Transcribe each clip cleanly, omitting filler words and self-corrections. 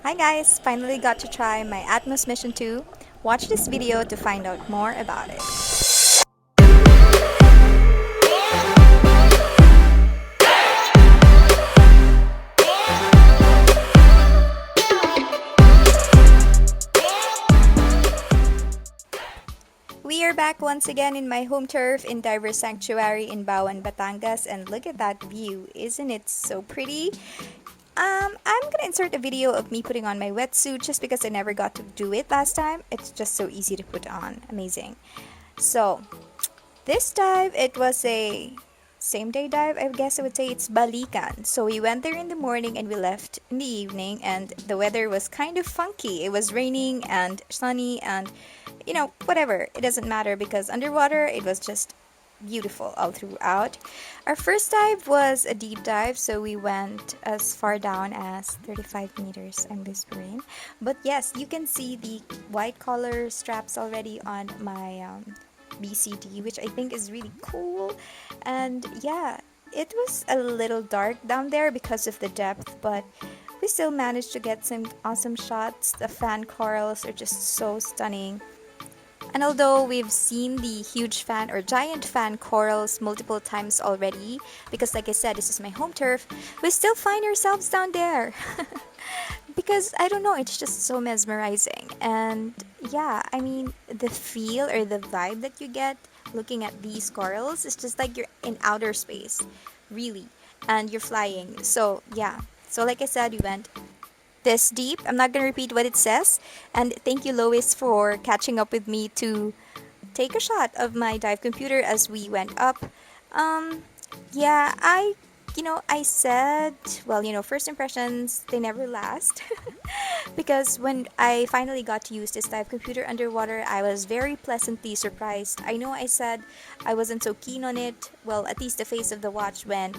Hi guys! Finally got to try my Atmos Mission 2. Watch this video to find out more about it. We are back once again in my home turf in Diver Sanctuary in Bawan, Batangas, and look at that view. Isn't it so pretty? I'm gonna insert a video of me putting on my wetsuit just because I never got to do it last time. It's just so easy to put on. Amazing. So, this dive, it was a same day dive. I guess I would say it's balikan. So we went there in the morning and we left in the evening, and the weather was kind of funky. It was raining and sunny and whatever. It doesn't matter because underwater it was just beautiful all throughout. Our first dive was a deep dive, so we went as far down as 35 meters. I'm whispering, but yes, you can see the white collar straps already on my BCD, which I think is really cool. And yeah, it was a little dark down there because of the depth, but we still managed to get some awesome shots. The fan corals are just so stunning. And although we've seen the huge fan or giant fan corals multiple times already, because like I said, this is my home turf, we still find ourselves down there. Because I don't know, it's just so mesmerizing. And yeah, I mean, the feel or the vibe that you get looking at these corals is just like you're in outer space, really, and you're flying. So yeah, so like I said, we went this deep. I'm not gonna repeat what it says. And thank you, Lois, for catching up with me to take a shot of my dive computer as we went up. Yeah, I said, well, first impressions, they never last. Because when I finally got to use this dive computer underwater, I was very pleasantly surprised. I know I said I wasn't so keen on it, well, at least the face of the watch when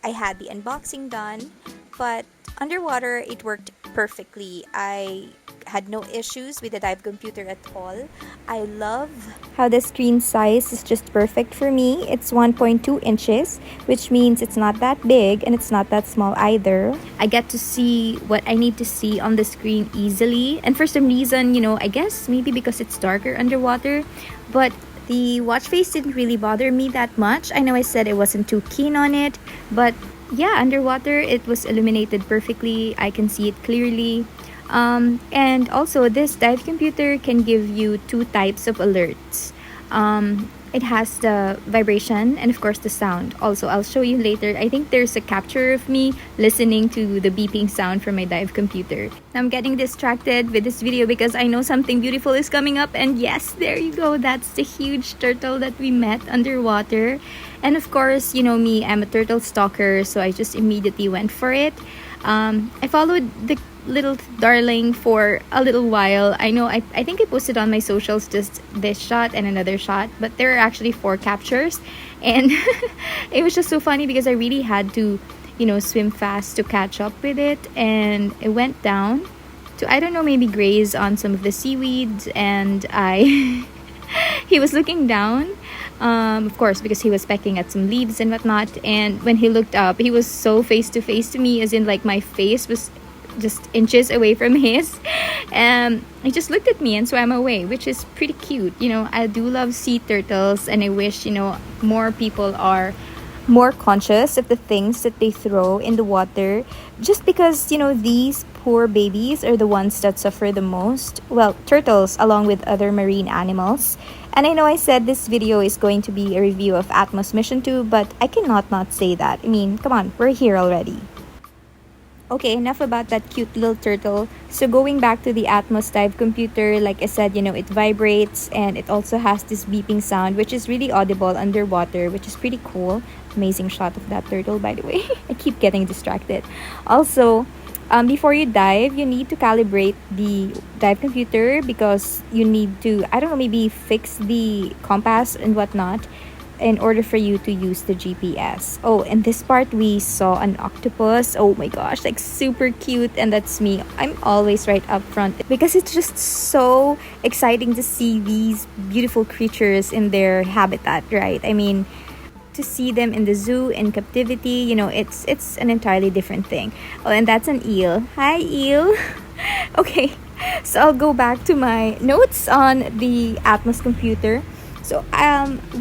I had the unboxing done, but underwater it worked perfectly. I had no issues with the dive computer at all. I love how the screen size is just perfect for me. It's 1.2 inches, which means it's not that big and it's not that small either. I get to see what I need to see on the screen easily, and for some reason, I guess maybe because it's darker underwater, but the watch face didn't really bother me that much. I know I said I wasn't too keen on it, but yeah, underwater it was illuminated perfectly. I can see it clearly. And also, this dive computer can give you two types of alerts. It has the vibration and of course the sound. Also, I'll show you later. I think there's a capture of me listening to the beeping sound from my dive computer. I'm getting distracted with this video because I know something beautiful is coming up, and yes, there you go. That's the huge turtle that we met underwater. And of course, me, I'm a turtle stalker, so I just immediately went for it. I followed the little darling for a little while. I know I think I posted on my socials just this shot and another shot, but there are actually 4 captures, and it was just so funny because I really had to swim fast to catch up with it, and it went down to, I don't know, maybe graze on some of the seaweeds, and he was looking down, of course, because he was pecking at some leaves and whatnot. And when he looked up, he was so face to face to me, as in like my face was just inches away from his. He just looked at me and swam away, which is pretty cute. I do love sea turtles, and I wish more people are more conscious of the things that they throw in the water, just because these poor babies are the ones that suffer the most. Well, turtles along with other marine animals. And I know I said this video is going to be a review of Atmos Mission 2, but I cannot not say that. I mean, come on, we're here already. Okay, enough about that cute little turtle. So going back to the Atmos dive computer, like I said, it vibrates, and it also has this beeping sound, which is really audible underwater, which is pretty cool. Amazing shot of that turtle, by the way. I keep getting distracted. Also, before you dive, you need to calibrate the dive computer because you need to, I don't know, maybe fix the compass and whatnot in order for you to use the GPS. Oh, in this part we saw an octopus. Oh my gosh, like super cute, and that's me. I'm always right up front because it's just so exciting to see these beautiful creatures in their habitat, right? I mean, to see them in the zoo in captivity, it's an entirely different thing. Oh, and that's an eel. Hi, eel. Okay, so I'll go back to my notes on the Atmos computer. So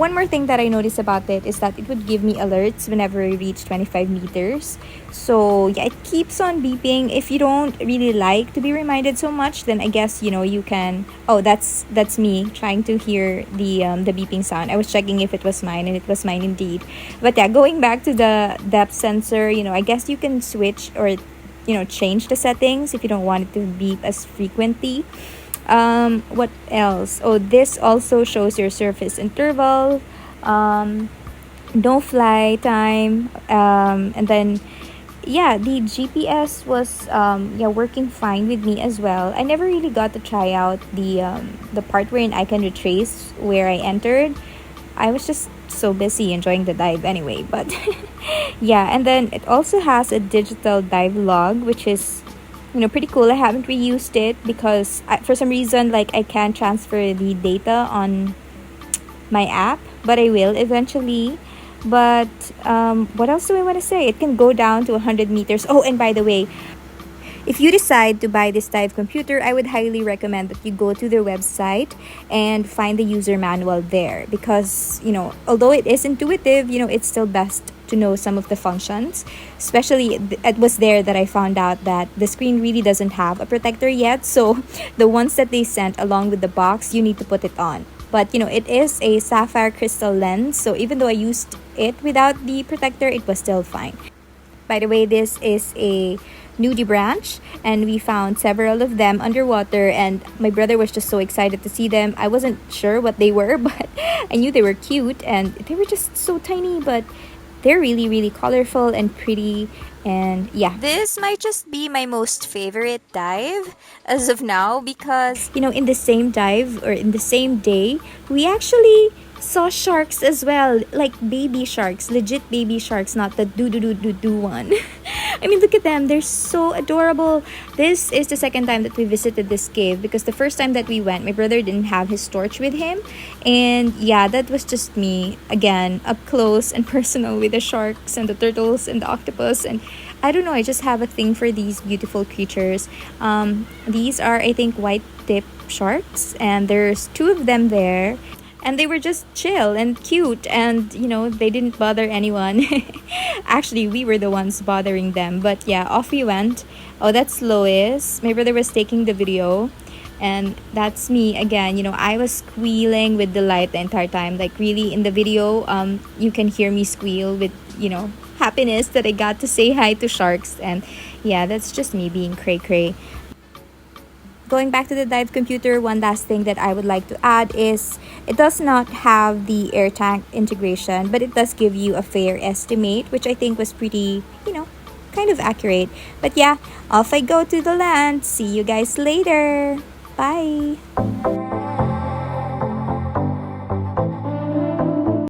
one more thing that I noticed about it is that it would give me alerts whenever I reach 25 meters. So yeah, it keeps on beeping. If you don't really like to be reminded so much, then I guess you can. Oh, that's me trying to hear the beeping sound. I was checking if it was mine, and it was mine indeed. But yeah, going back to the depth sensor, I guess you can switch or change the settings if you don't want it to beep as frequently. What else? Oh, this also shows your surface interval, no fly time, and then yeah, the GPS was working fine with me as well. I never really got to try out the part wherein I can retrace where I entered. I was just so busy enjoying the dive anyway. But yeah, and then it also has a digital dive log, which is pretty cool. I haven't reused it because for some reason, like, I can't transfer the data on my app, but I will eventually. But what else do I want to say? It can go down to 100 meters. Oh, and by the way, if you decide to buy this dive computer, I would highly recommend that you go to their website and find the user manual there, because although it is intuitive, it's still best to know some of the functions. Especially it was there that I found out that the screen really doesn't have a protector yet, so the ones that they sent along with the box, you need to put it on. But it is a sapphire crystal lens, so even though I used it without the protector, it was still fine. By the way, this is a nudie branch, and we found several of them underwater, and my brother was just so excited to see them. I wasn't sure what they were, but I knew they were cute, and they were just so tiny, but they're really, really colorful and pretty. And yeah, this might just be my most favorite dive as of now, because in the same dive, or in the same day, we actually saw sharks as well, like baby sharks, legit baby sharks, not the do one. I mean, look at them, they're so adorable. This is the second time that we visited this cave, because the first time that we went, my brother didn't have his torch with him, and yeah, that was just me again, up close and personal with the sharks and the turtles and the octopus. And I don't know, I just have a thing for these beautiful creatures. These are, I think, white tip sharks, and there's two of them there, and they were just chill and cute, and they didn't bother anyone. Actually, we were the ones bothering them. But yeah, off we went. Oh, that's Lois. My brother was taking the video, and that's me again. I was squealing with delight the entire time. Like, really, in the video, you can hear me squeal with happiness that I got to say hi to sharks. And yeah, that's just me being cray cray. Going back to the dive computer, one last thing that I would like to add is it does not have the air tank integration, but it does give you a fair estimate, which I think was pretty, kind of accurate. But yeah, off I go to the land. See you guys later. Bye.